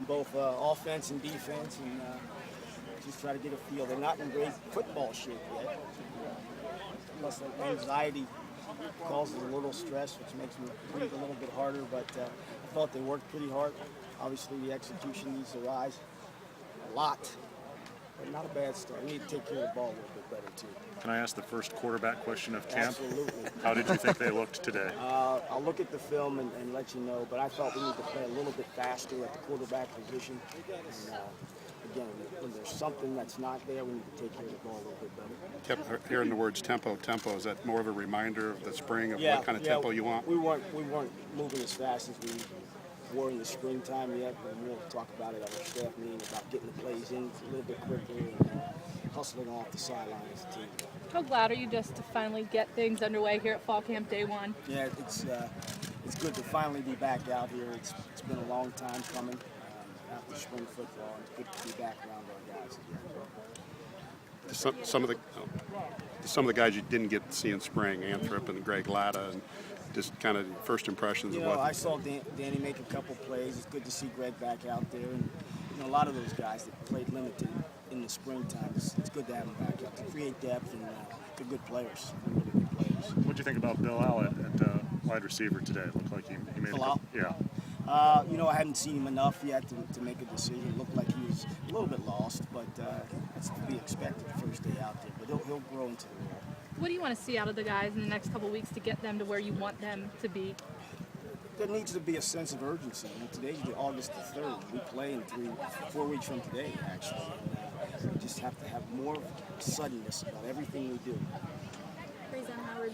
both offense and defense, and just try to get a feel. They're not in great football shape yet. Plus, the anxiety causes a little stress, which makes me breathe a little bit harder. But I thought they worked pretty hard. Obviously, the execution needs to rise a lot, but not a bad start. We need to take care of the ball a little bit better too. Can I ask the first quarterback question of camp? Absolutely. How did you think they looked today? I'll look at the film and let you know, but I thought we need to play a little bit faster at the quarterback position. And, again, when there's something that's not there, we need to take care of the ball a little bit better. Kept hearing the words tempo. Is that more of a reminder of the spring of what kind of tempo you want? We weren't moving as fast as we were in the springtime yet, but we'll talk about it at our staff meeting about getting the plays in a little bit quicker and hustling off the sideline as a team. How glad are you just to finally get things underway here at Fall Camp Day 1? Yeah, it's good to finally be back out here. It's been a long time coming after spring football, and it's good to be back around our guys again. Some of the guys you didn't get to see in spring, Anthrop and Greg Latta, and just kind of first impressions of what. I saw Danny make a couple plays. It's good to see Greg back out there, and a lot of those guys that played limited in the springtime, it's good to have them back out to create depth, and they're good players. They're really good players. What do you think about Bill Allen at wide receiver today? It looked like he made Bilal? Yeah. I hadn't seen him enough yet to make a decision. It looked like he was a little bit lost, but that's to be expected the first day out there. But he'll grow into the role. What do you want to see out of the guys in the next couple of weeks to get them to where you want them to be? There needs to be a sense of urgency. Today's August the 3rd. We play in 4 weeks from today, actually. We just have to have more suddenness about everything we do. Razan Howard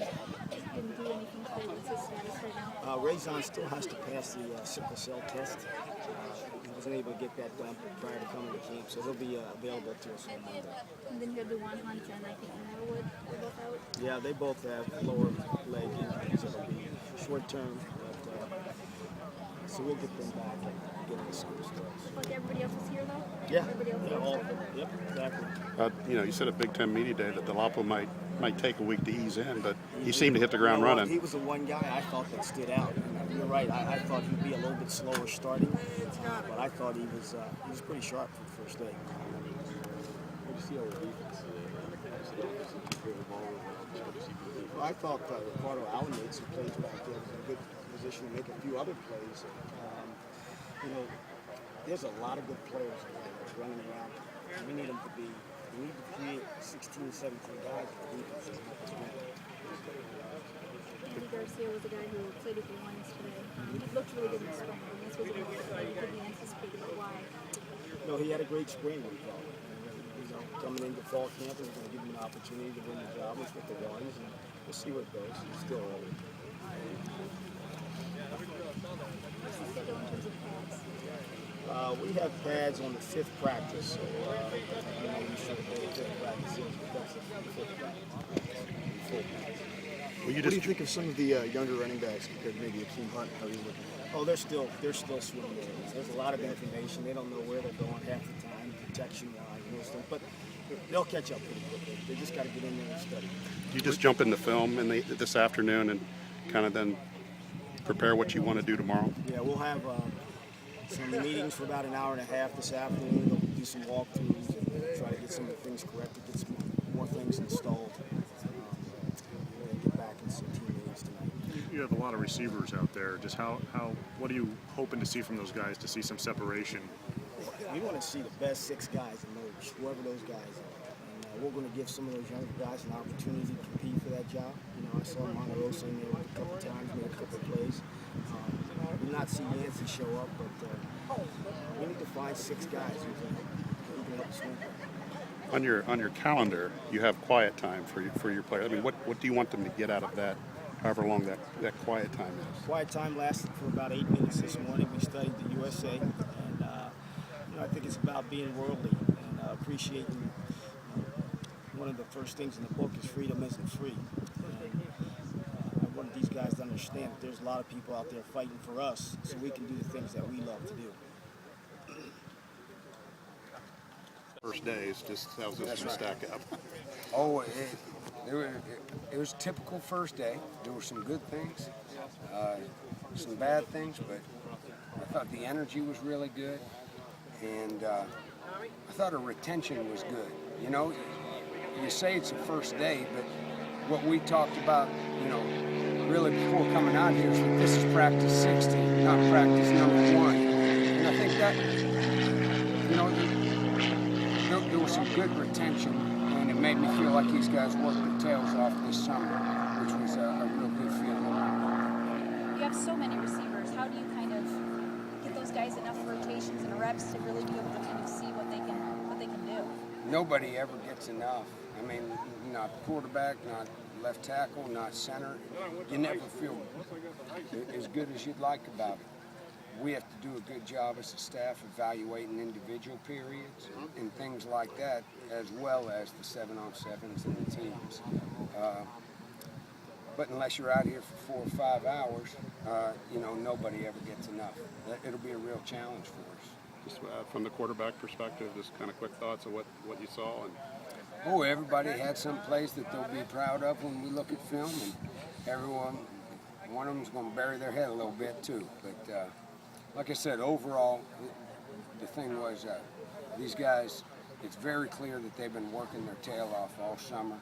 didn't do anything today. What's his status right now? Razan still has to pass the sickle cell test. He wasn't able to get that done prior to coming to camp, so he'll be available to us on Monday. And then you have DeJuan Hunt and I think Norwood. They're both out. Yeah, they both have lower leg injuries. It'll be short term, so we'll get them back and get them some starts. Like everybody else is here though? Yeah. Everybody else is Yep, exactly. You said at Big Ten Media Day that Delapo might take a week to ease in, but he seemed to hit the ground running. He was the one guy I thought that stood out. And you're right. I thought he'd be a little bit slower starting, but I thought he was pretty sharp for the first day. What did you see our defense today? Well, I thought Ricardo Allen made some plays back there. Was in a good position to make a few other plays. There's a lot of good players running around. We need them to be. We need to create 16, 17 guys for defense. Andy Garcia was the guy who played with the Lions today. He looked really good in the spring, and this was a game that could be anticipated. But why? No, he had a great spring. We thought. Coming into fall camp, is going to give him an opportunity to win the job with the ones, and we'll see where it goes. It's still early. What's the schedule in terms of pads? We have pads on the 5th practice, so you should have the 5th practice is, but that's the 5th practice. What do you think of some of the younger running backs compared to maybe Akeem Hunt? How are you looking at? Oh, they're still swimming there. There's a lot of information. They don't know where they're going half the time, protection-wise, and those things. But they'll catch up pretty quickly. They just got to get in there and study. Do you just jump into film this afternoon and kind of then prepare what you want to do tomorrow? Yeah, we'll have some meetings for about an hour and a half this afternoon. We'll do some walkthroughs and try to get some of the things corrected, get some more things installed. Get back in some team meetings tonight. You have a lot of receivers out there. Just what are you hoping to see from those guys to see some separation? We want to see the best 6 guys emerge, whoever those guys are. And we're going to give some of those younger guys an opportunity to compete for that job. I saw Monterosa in there a couple times, made a couple of plays. We did not see Yancey show up, but we need to find 6 guys who can help us win. On your calendar, you have quiet time for your players. I mean, what do you want them to get out of that, however long that quiet time is? Quiet time lasted for about 8 minutes this morning. We studied the USA, and I think it's about being worldly and appreciating. One of the first things in the book is freedom isn't free. And I want these guys to understand that there's a lot of people out there fighting for us so we can do the things that we love to do. First days, just how's this going to stack up? Oh, it was a typical first day. There were some good things, some bad things, but I thought the energy was really good. and I thought her retention was good. You know, you say it's a first day, but what we talked about, you know, really before coming out here is that this is practice 16, not practice number 1. And I think that, you know, there was some good retention, and it made me feel like these guys worked their tails off this summer, which was a real good feeling. You have so many receivers. How do you kind of get those guys enough rotations and reps to really be able to kind of see what they can do? Nobody ever gets enough. I mean, not quarterback, not left tackle, not center. You never feel as good as you'd like about it. We have to do a good job as a staff evaluating individual periods and things like that, as well as the 7-on-7s and the teams. But unless you're out here for 4 or 5 hours, you know, nobody ever gets enough. It'll be a real challenge for us. Just from the quarterback perspective, just kind of quick thoughts of what you saw. And oh, everybody had some plays that they'll be proud of when we look at film, and one of them's going to bury their head a little bit too. But like I said, overall, the thing was these guys, it's very clear that they've been working their tail off all summer,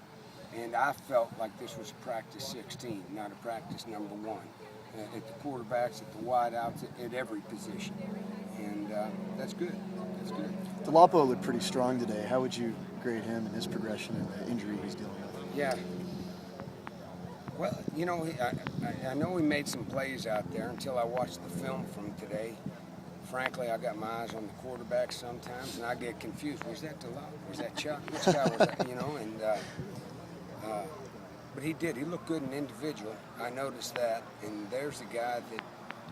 and I felt like this was practice 16, not a practice number 1. At the quarterbacks, at the wideouts, at every position. And that's good. That's good. Delapo looked pretty strong today. How would you grade him and his progression and the injury he's dealing with? Yeah. Well, you know, I know he made some plays out there until I watched the film from today. Frankly, I got my eyes on the quarterback sometimes, and I get confused. Was that Delapo? Was that Chuck? Which guy was that? You know, and but he did. He looked good in individual. I noticed that, and there's a guy that,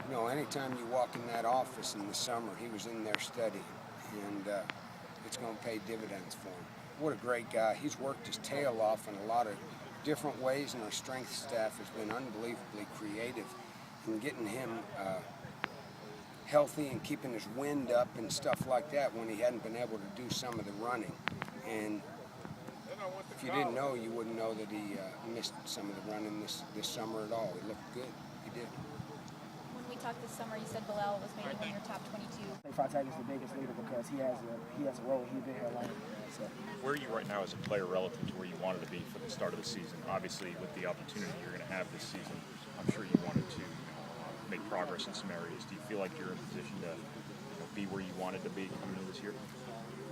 you know, anytime you walk in that office in the summer, he was in there studying, and it's going to pay dividends for him. What a great guy. He's worked his tail off in a lot of different ways, and our strength staff has been unbelievably creative in getting him healthy and keeping his wind up and stuff like that when he hadn't been able to do some of the running. And if you didn't know, you wouldn't know that he missed some of the running this summer at all. He looked good. He did. When we talked this summer, you said Bilal was maybe one of your top 22. Fontaine is the biggest leader because he has a role. He's been here longer. So. Where are you right now as a player relative to where you wanted to be for the start of the season? Obviously, with the opportunity you're going to have this season, I'm sure you wanted to make progress in some areas. Do you feel like you're in a position to be where you wanted to be coming into this year?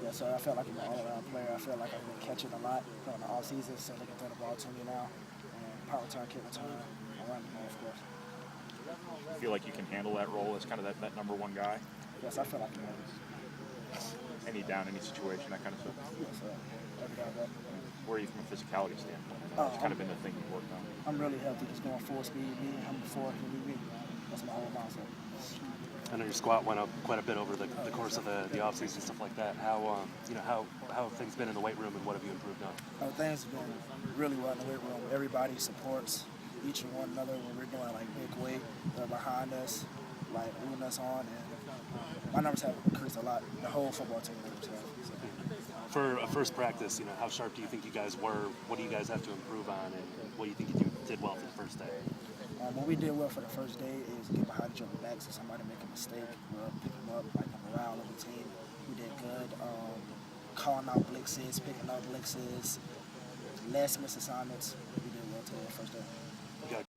Yeah, so I feel like I'm an all-around player. I feel like I've been catching a lot during the off-season, so they can throw the ball to me now. And power return, kick return, I run the ball, of course. You feel like you can handle that role as kind of that number 1 guy? Yes, I feel like I'm ready. Any down, any situation, that kind of stuff? Yes, every down, but Where are you from a physicality standpoint? It's kind of been the thing you worked on. I'm really healthy, just going full speed. Me and him before he need me. That's my whole mindset. I know your squat went up quite a bit over the course of the offseason and stuff like that. How how have things been in the weight room, and what have you improved on? Things have been really well in the weight room. Everybody supports each and one another when we're doing like big weight. They're behind us, like rooting us on, and my numbers have increased a lot. The whole football team numbers have. So. For a first practice, how sharp do you think you guys were? What do you guys have to improve on, and what do you think you did well for the first day? What we did well for the first day is get behind each other's backs. If somebody make a mistake, we'll pick them up like the morale of the team. We did good. Calling out blitzes, picking up blitzes, less misassignments. We did well today the first day.